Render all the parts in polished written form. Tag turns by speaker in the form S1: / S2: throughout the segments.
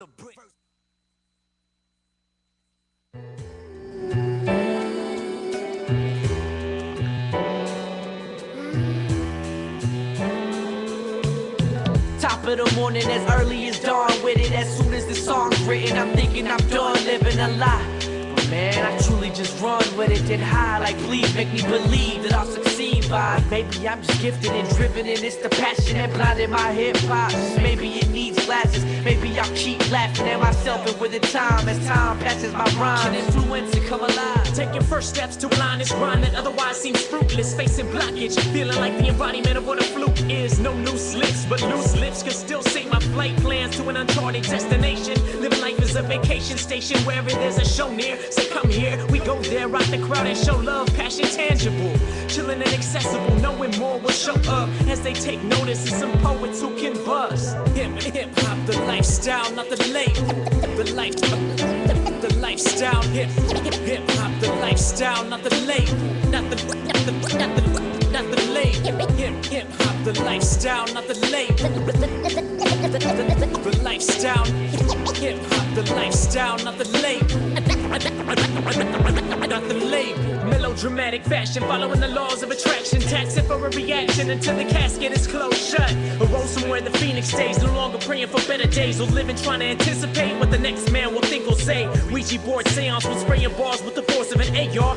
S1: Top of the morning as early as dawn with it. As soon as the song's written, I'm thinking I'm done living a lie. But man, I truly just run with it, then high. Like please make me believe that I'll succeed by. Maybe I'm just gifted and driven, and it's the passion that blinded my hip hop. Maybe it needs glasses. Maybe I'll keep laughing at myself, and with the time, as time passes, my rhyme can influence and come alive.
S2: Taking first steps to align this grind that otherwise seems fruitless. Facing blockage, feeling like the embodiment of what a fluke is. No new slips, but loose lips can still say my flight plans to an uncharted destination. Living life is a vacation station wherever there's a show near. Say come here, we go there, rock the crowd and show love, passion tangible. Chilling and accessible, knowing more will show up as they take notice of some poets who can buzz. Hip hop, the lifestyle, not the label. The lifestyle, hip hop, the lifestyle, not the label. Not the label. Hip hop, the lifestyle, not the label. The lifestyle, hip hop, the lifestyle, not the label. Not the label. Melodramatic fashion, following the laws of attraction. Taxing for a reaction until the casket is closed shut. A roll somewhere the phoenix stays, no longer praying for better days or living trying to anticipate what the next man will think or say. Ouija board seance with spraying bars with the force of an AR.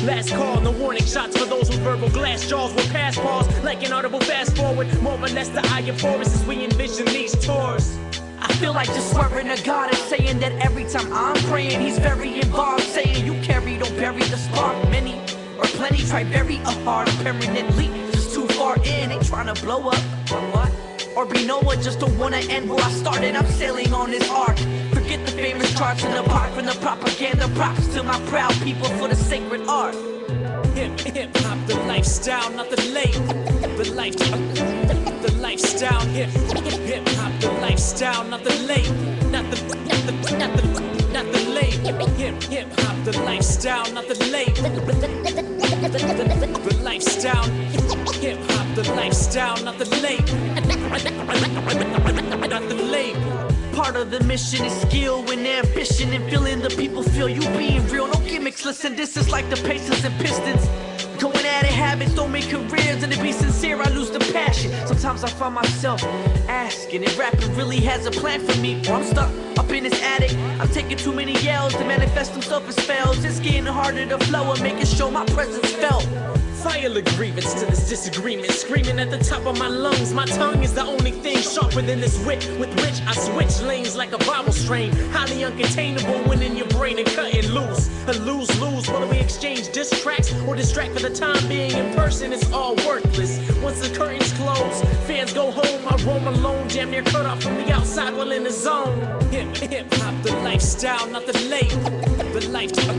S2: Last call, no warning shots for those with verbal glass jaws. Will pass pause like an audible fast forward. More or less the eye of Forest as we envision these tours.
S1: I feel like just swearing to God and saying that every time I'm praying, he's very involved. Saying you carry, don't bury the spark. Many or plenty try very hard, permanently just too far in. Ain't trying to blow up, or what? Or be Noah, just don't wanna end where I started. I'm sailing on this ark. Forget the famous charts in the park from the propaganda. Props to my proud people for the sacred art.
S2: Hip hop, the lifestyle, not the label. The lifestyle, hip hop, the lifestyle, not the label. Not the label. Hip hop, the lifestyle, not the label. The lifestyle, hip hop, the lifestyle, not the label. Not the label.
S1: Part of the mission is skill and ambition and feeling the people feel you being real. No gimmicks, listen, this is like the Pacers and Pistons. Going at it, habits don't make careers, and to be sincere, I lose the passion. Sometimes I find myself asking if rapping really has a plan for me, or I'm stuck up in this attic. I'm taking too many yells to manifest themselves as fails. It's getting harder to flow and making sure my presence felt.
S2: File a grievance to this disagreement, screaming at the top of my lungs. My tongue is the only thing sharper than this wit, with which I switch lanes like a Bible strain. Highly uncontainable when in your brain and cutting loose. A lose-lose, whether we exchange diss tracks or distract for the time being in person, it's all worthless. Once the curtains close, fans go home, I roam alone, damn near cut off from the outside while in the zone. Hip hop, the lifestyle, not the label. The lifestyle,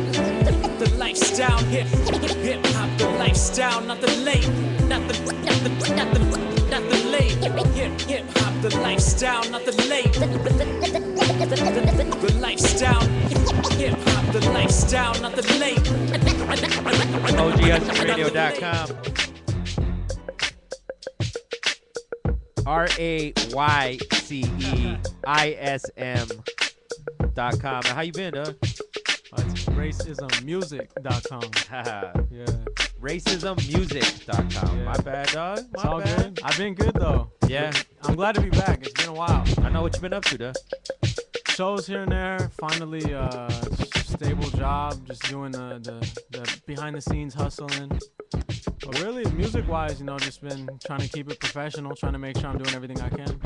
S2: hip hop, the lifestyle, not the label. Not the label. Hip hop, the lifestyle, not the label. The lifestyle, hip hop, the lifestyle, not the label.
S3: OGHUSKEYRADIO.com. RAYCEISM.com. How you been, Doug?
S4: It's racismmusic.com. Yeah.
S3: Racismmusic.com.
S4: Yeah.
S3: My bad, dog.
S4: It's all good. I've been good, though.
S3: Yeah.
S4: I'm glad to be back. It's been a while.
S3: I know what you've been up to, Doug.
S4: Shows here and there. Finally, stable job. Just doing the behind-the-scenes hustling. But really, music-wise, just been trying to keep it professional, trying to make sure I'm doing everything I can.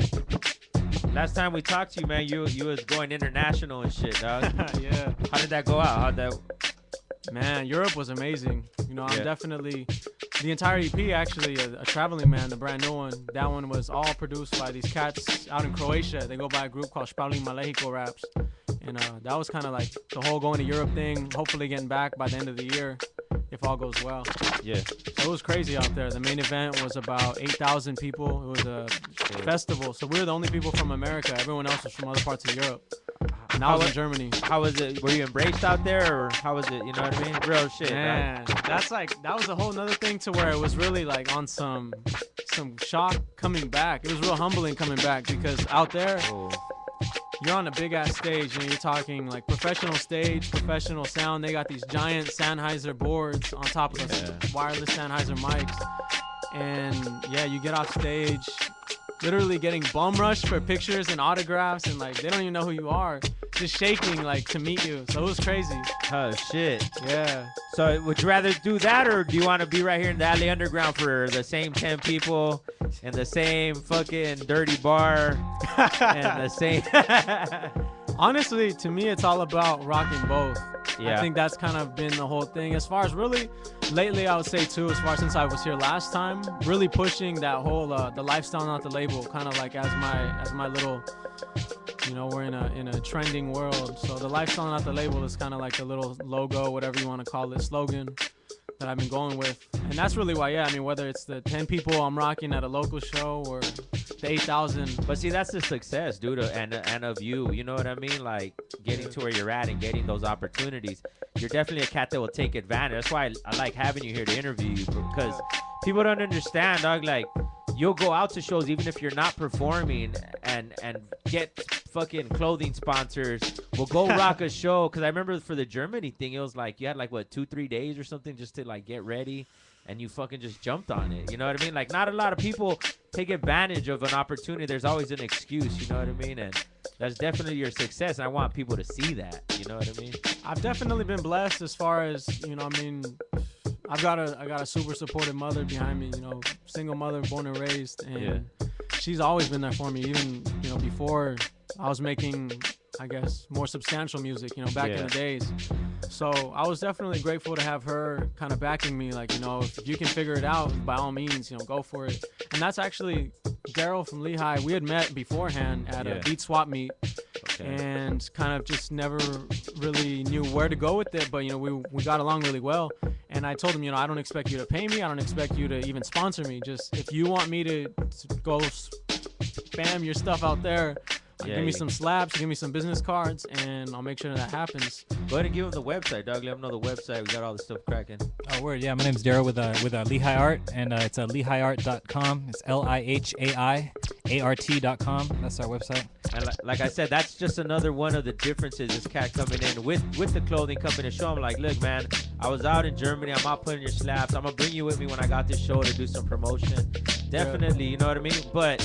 S3: Last time we talked to you, man, you was going international and shit, dog.
S4: Yeah.
S3: How did that go out? How'd that...
S4: Man, Europe was amazing. I'm definitely... The entire EP, actually, a Traveling Man, the brand new one, that one was all produced by these cats out in Croatia. They go by a group called Spali Malehico Raps. And that was kind of like the whole going to Europe thing, hopefully getting back by the end of the year, if all goes well.
S3: Yeah.
S4: So it was crazy out there. The main event was about 8,000 people. It was a festival. So we were the only people from America. Everyone else was from other parts of Europe. And I was in Germany.
S3: How was it? Were you embraced out there, or how was it? You know what I mean? Real shit.
S4: Man, that was a whole nother thing to where it was really like on some shock coming back. It was real humbling coming back because out there, you're on a big ass stage and you're talking like professional stage, professional sound. They got these giant Sennheiser boards on top of the wireless Sennheiser mics. And yeah, you get off stage, literally getting bum rushed for pictures and autographs, and like they don't even know who you are, just shaking like to meet you. So it was crazy.
S3: Oh shit.
S4: Yeah.
S3: So would you rather do that, or do you want to be right here in the alley underground for the same 10 people in the same fucking dirty bar and the same?
S4: Honestly, to me, it's all about rocking both.
S3: Yeah.
S4: I think that's kind of been the whole thing. As far as really lately, I would say too, as far since I was here last time, really pushing that whole the lifestyle, not the label, kind of like as my little, you know, we're in a trending world. So the lifestyle, not the label is kind of like the little logo, whatever you want to call it, slogan that I've been going with. And that's really why, yeah, I mean, whether it's the 10 people I'm rocking at a local show or the 8,000.
S3: But see, that's the success, dude, and of you know what I mean? Like getting to where you're at and getting those opportunities. You're definitely a cat that will take advantage. That's why I like having you here to interview you, because people don't understand, dog. Like, you'll go out to shows even if you're not performing and get fucking clothing sponsors. We'll go rock a show, because I remember for the Germany thing, it was like you had like what 2-3 days or something just to like get ready, and you fucking just jumped on it. You know what I mean? Like, not a lot of people take advantage of an opportunity. There's always an excuse. You know what I mean? And that's definitely your success. And I want people to see that. You know what I mean?
S4: I've definitely been blessed as far as, you know, I mean, I got a super supportive mother behind me, you know, single mother, born and raised, and she's always been there for me, even, you know, before I was making, I guess, more substantial music, you know, back in the days. So I was definitely grateful to have her kind of backing me, like, you know, if you can figure it out, by all means, you know, go for it. And that's actually Daryl from Lehigh. We had met beforehand at a beat swap meet. And kind of just never really knew where to go with it, but you know, we got along really well. And I told him, you know, I don't expect you to pay me, I don't expect you to even sponsor me. Just if you want me to go spam your stuff out there, give me some slaps, give me some business cards, and I'll make sure that happens.
S3: Go ahead and give them the website, dog. Let them know the website. We got all the stuff cracking.
S5: Oh, word. Yeah, my name's Daryl with Lehigh Art, and it's lehighart.com. It's LIHAIART.com. That's our website.
S3: And like I said, that's just another one of the differences. This cat coming in with the clothing company to show him, like, look, man, I was out in Germany. I'm out putting your slaps. I'm going to bring you with me when I got this show to do some promotion. Definitely, you know what I mean? But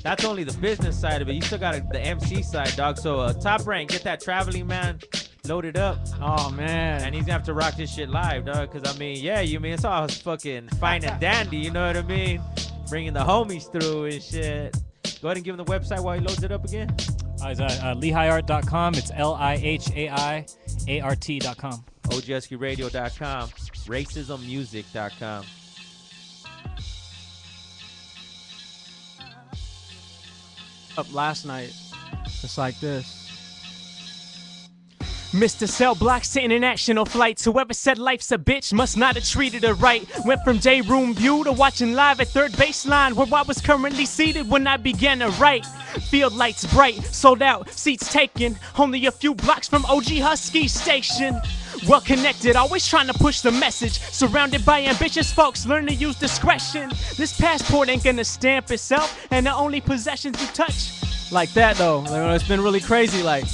S3: that's only the business side of it. You still got the MC side, dog. So Top Rank, get that traveling, man. Load it up.
S4: Oh, man.
S3: And he's gonna have to rock this shit live, dog. Because, I mean, it's all fucking fine and dandy, you know what I mean? Bringing the homies through and shit. Go ahead and give him the website while he loads it up again.
S5: It's lehighart.com. It's LIHAIART.com.
S3: OGHUSKEYRADIO.com. RacismMusic.com.
S4: Up last night, just like this. Mr. Cell Blocks to international flights. Whoever said life's a bitch must not have treated her right. Went from day room view to watching live at third baseline, where I was currently seated when I began to write. Field lights bright, sold out, seats taken. Only a few blocks from OG Husky Station. Well connected, always trying to push the message. Surrounded by ambitious folks, learn to use discretion. This passport ain't gonna stamp itself, and the only possessions you touch. Like that though, it's been really crazy. Like,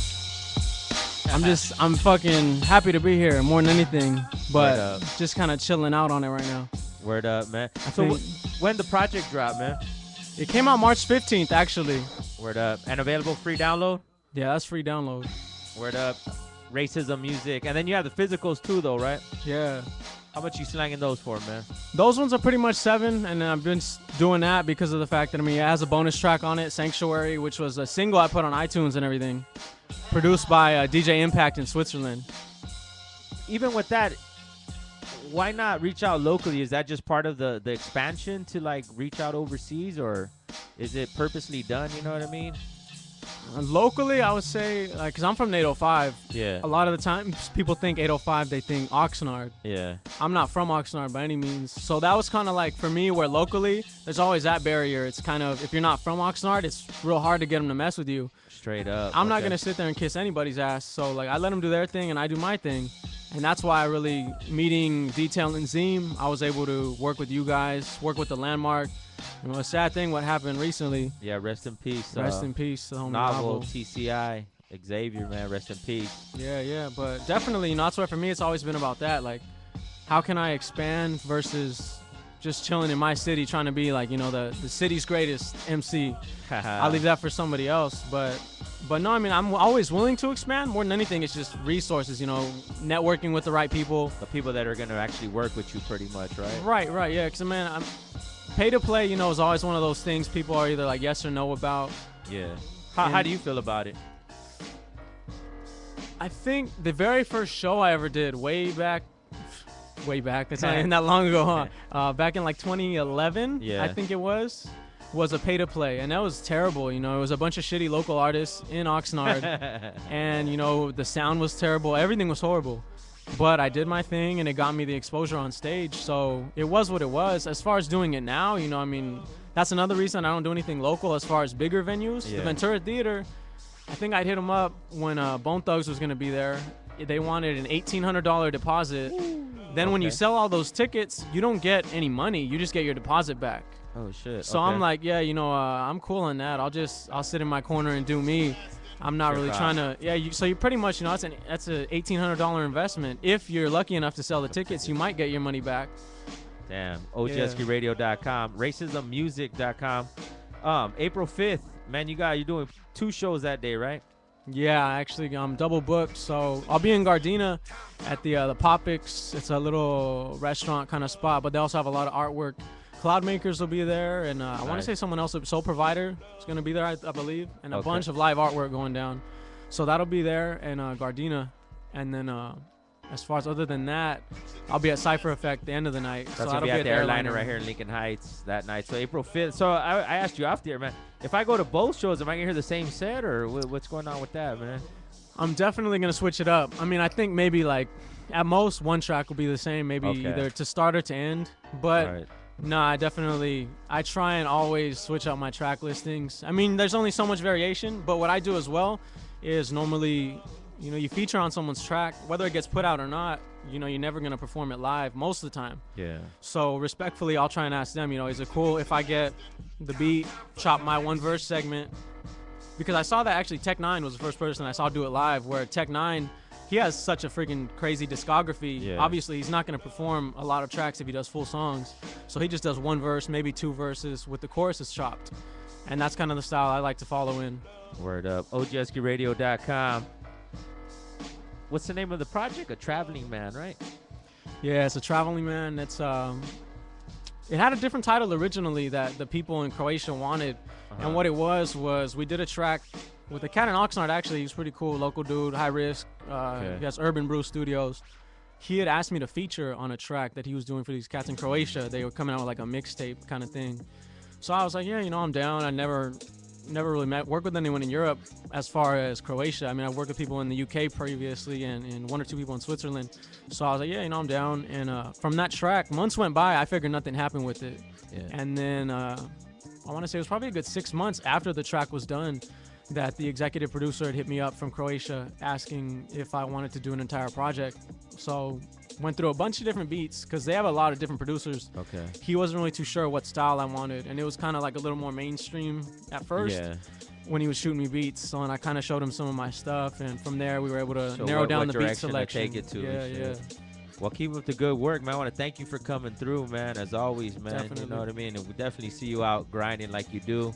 S4: I'm fucking happy to be here more than anything, but just kind of chilling out on it right now.
S3: Word up, man. So when the project dropped, man?
S4: It came out March 15th, actually.
S3: Word up. And available free download?
S4: Yeah, that's free download.
S3: Word up. Racism Music. And then you have the physicals too, though, right?
S4: Yeah.
S3: How much you slanging those for, man?
S4: Those ones are pretty much $7, and I've been doing that because of the fact that, I mean, it has a bonus track on it, Sanctuary, which was a single I put on iTunes and everything, produced by DJ Impact in Switzerland.
S3: Even with that, why not reach out locally? Is that just part of the expansion to, like, reach out overseas, or is it purposely done, you know what I mean?
S4: Locally, I would say, like, because I'm from 805.
S3: Yeah.
S4: A lot of the times, people think 805, they think Oxnard.
S3: Yeah.
S4: I'm not from Oxnard by any means. So that was kind of like, for me, where locally, there's always that barrier. It's kind of, if you're not from Oxnard, it's real hard to get them to mess with you.
S3: Straight up.
S4: I'm not going to sit there and kiss anybody's ass. So, like, I let them do their thing, and I do my thing. And that's why I really, meeting Detail and Zeem, I was able to work with you guys, work with the Landmark, You know, a sad thing what happened recently.
S3: Yeah, rest in peace.
S4: Rest in peace, the homie
S3: Novel,
S4: Novel.
S3: TCI, Xavier, man, rest in peace.
S4: Yeah, but definitely, you know, that's why for me it's always been about that. Like, how can I expand versus just chilling in my city trying to be like, you know, the city's greatest MC. I'll leave that for somebody else. But no, I mean, I'm always willing to expand. More than anything, it's just resources, you know, networking with the right people.
S3: The people that are going to actually work with you pretty much, right?
S4: Right, yeah. Because, man, pay to play, you know, is always one of those things people are either like yes or no about.
S3: Yeah. How do you feel about it?
S4: I think the very first show I ever did way back, that's not even that long ago, huh? Back in like 2011, I think it was a pay to play, and that was terrible. You know, it was a bunch of shitty local artists in Oxnard, and you know, the sound was terrible, everything was horrible. But I did my thing, and it got me the exposure on stage, so it was what it was. As far as doing it now, you know, I mean, that's another reason I don't do anything local as far as bigger venues. The Ventura Theater, I think I'd hit them up when Bone Thugs was gonna be there. They wanted an $1,800 deposit. Then when you sell all those tickets, you don't get any money. You just get your deposit back.
S3: Oh shit.
S4: So I'm like, yeah, you know, I'm cool on that. I'll sit in my corner and do me. I'm not really trying to. Yeah. So you pretty much, you know, that's a $1,800 investment. If you're lucky enough to sell the tickets, you might get your money back.
S3: Damn. OGHUSKEYRADIO.com, racismmusic.com. April 5th, man. You're doing 2 shows that day, right?
S4: Yeah, actually, I'm double booked, so I'll be in Gardena at the Popix. It's a little restaurant kind of spot, but they also have a lot of artwork. Cloudmakers will be there, and I want to say someone else, Soul Provider, is going to be there, I believe, and a bunch of live artwork going down. So that'll be there in Gardena, and then as far as other than that, I'll be at Cypher Effect the end of the night.
S3: That's going to be at the Airliner right here in Lincoln Heights that night. So April 5th. So I asked you off there, man. If I go to both shows, am I going to hear the same set, or what's going on with that, man?
S4: I'm definitely going to switch it up. I mean, I think maybe, like, at most, one track will be the same, maybe either to start or to end. But, no, I try and always switch out my track listings. I mean, there's only so much variation, but what I do as well is normally, you know, you feature on someone's track, whether it gets put out or not, you know, you're never going to perform it live most of the time. Yeah. So respectfully, I'll try and ask them, you know, is it cool if I get the beat, chop my one verse segment? Because I saw that actually Tech 9 was the first person I saw do it live, where Tech 9, he has such a freaking crazy discography. Yeah. Obviously, he's not going to perform a lot of tracks if he does full songs. So he just does one verse, maybe 2 verses with the choruses chopped. And that's kind of the style I like to follow in. Word up.
S3: OGHUSKEYRADIO.com. What's the name of the project? A Traveling Man, right?
S4: Yeah, it's a Traveling Man. It's it had a different title originally that the people in Croatia wanted. And what it was we did a track with a cat in Oxnard. Actually, he's pretty cool, local dude, high risk. He has Urban Brew Studios. He had asked me to feature on a track that he was doing for these cats in Croatia. They were coming out with like a mixtape kind of thing. So I was like, yeah, you know, I'm down. I never really worked with anyone in Europe as far as Croatia. I mean, I've worked with people in the UK previously and 1 or 2 people in Switzerland. So I was like, yeah, you know, I'm down. And from that track, months went by. I figured nothing happened with it. Yeah. And then I want to say it was probably a good 6 months after the track was done that the executive producer had hit me up from Croatia asking if I wanted to do an entire project. So went through a bunch of different beats because they have a lot of different producers. Okay. He wasn't really too sure what style I wanted, and it was kind of like a little more mainstream at first when he was shooting me beats. So and I kind of showed him some of my stuff, and from there we were able to narrow down the beat selection.
S3: To take it to. Yeah. Well, keep up the good work, man. I want to thank you for coming through, man, as always, man. Definitely. You know what I mean? And we definitely see you out grinding like you do.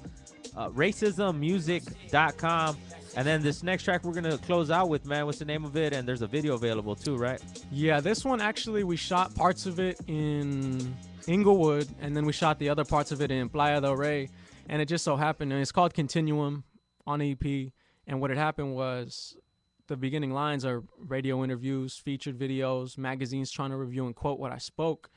S3: Racismmusic.com. And then this next track we're going to close out with, man, what's the name of it? And there's a video available too, right?
S4: Yeah, this one actually we shot parts of it in Inglewood, and then we shot the other parts of it in Playa del Rey. And it just so happened, and it's called Continuum on EP. And what had happened was the beginning lines are radio interviews, featured videos, magazines trying to review and quote what I spoke.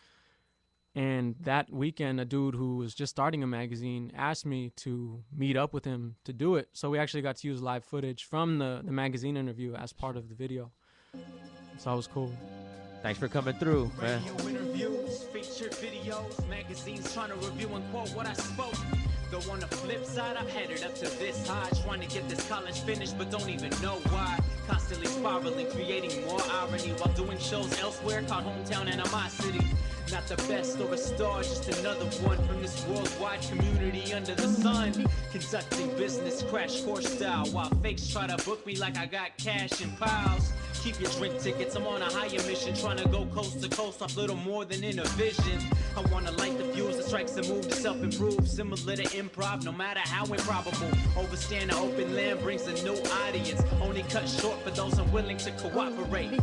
S4: And that weekend, a dude who was just starting a magazine asked me to meet up with him to do it. So we actually got to use live footage from the magazine interview as part of the video. So that was cool.
S3: Thanks for coming through, man.
S2: Radio interviews, featured videos, magazines trying to review and quote what I spoke. Though on the flip side, I'm headed up to this high, trying to get this college finished, but don't even know why. Constantly spiraling, creating more irony while doing shows elsewhere, called hometown animosity. Not the best or a star, just another one from this worldwide community under the sun. Conducting business crash course style, while fakes try to book me like I got cash in piles. Keep your drink tickets, I'm on a higher mission, trying to go coast to coast off little more than in a vision. I wanna light the fuse that strikes a move to self-improve, similar to improv, no matter how improbable. Overstand the open land brings a new audience, only cut short for those unwilling to cooperate.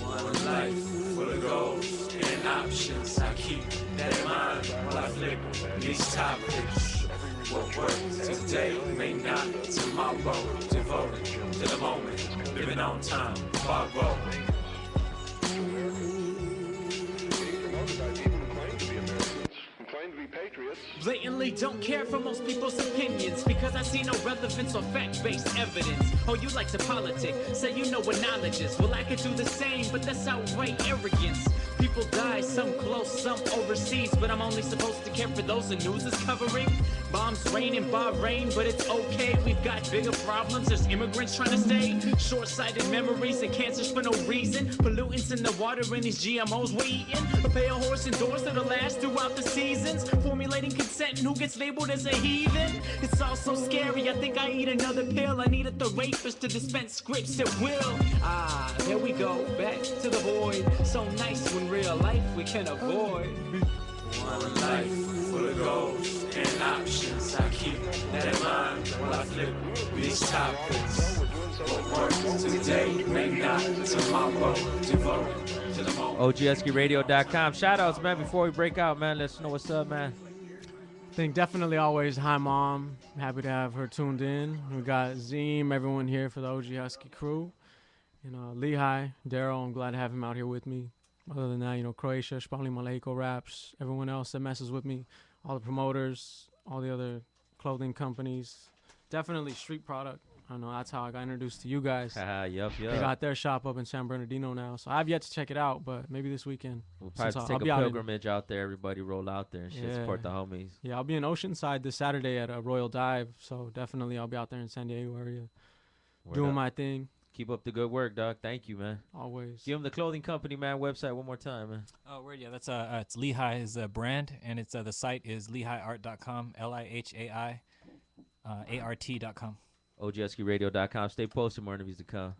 S6: One life full of goals and options. I keep that in mind while I flip these topics. What works today may not tomorrow. Devoted to the moment, living on time, borrow.
S2: Blatantly don't care for most people's opinions because I see no relevance or fact-based evidence. Oh, you like to politic, say you know what knowledge is. Well, I could do the same, but that's outright arrogance. People die, some close, some overseas, but I'm only supposed to care for those the news is covering. Bombs rain in Bahrain, but it's okay. We've got bigger problems. There's immigrants trying to stay. Short-sighted memories and cancers for no reason. Pollutants in the water and these GMOs we're eating. A pale horse indoors that'll last throughout the seasons. Formulating consent and who gets labeled as a heathen. It's all so scary. I think I need another pill. I needed the rapist to dispense scripts at will. Ah, there we go. Back to the void. So nice when real life we can avoid.
S6: One life full of goals and options. I keep that in mind while I flip these topics. What works today may not tomorrow. Devoted to the moment.
S3: OGHUSKEYRADIO.com. Shout outs, man, before we break out, man. Let us know what's up, man.
S4: I think definitely always hi, Mom. Happy to have her tuned in. We got Zeem, everyone here for the OG Husky crew. You know, Lehigh, Daryl, I'm glad to have him out here with me. Other than that, you know, Croatia, Spali Maleko Raps, everyone else that messes with me, all the promoters, all the other clothing companies. Definitely street product. I don't know, that's how I got introduced to you guys.
S3: Yup.
S4: They got their shop up in San Bernardino now, so I've yet to check it out, but maybe this weekend.
S3: We'll probably take a pilgrimage out there. Everybody roll out there and shit, support the homies.
S4: Yeah, I'll be in Oceanside this Saturday at a Royal Dive, so definitely I'll be out there in San Diego area doing my thing.
S3: Keep up the good work, dog. Thank you, man.
S4: Always.
S3: Give them the clothing company, man, website one more time, man.
S5: Oh, word, yeah. That's it's Lehigh's brand, and it's the site is LihighArt.com, LIHAI, ART.com.
S3: OGHUSKEYRADIO.com. Stay posted, more interviews to come.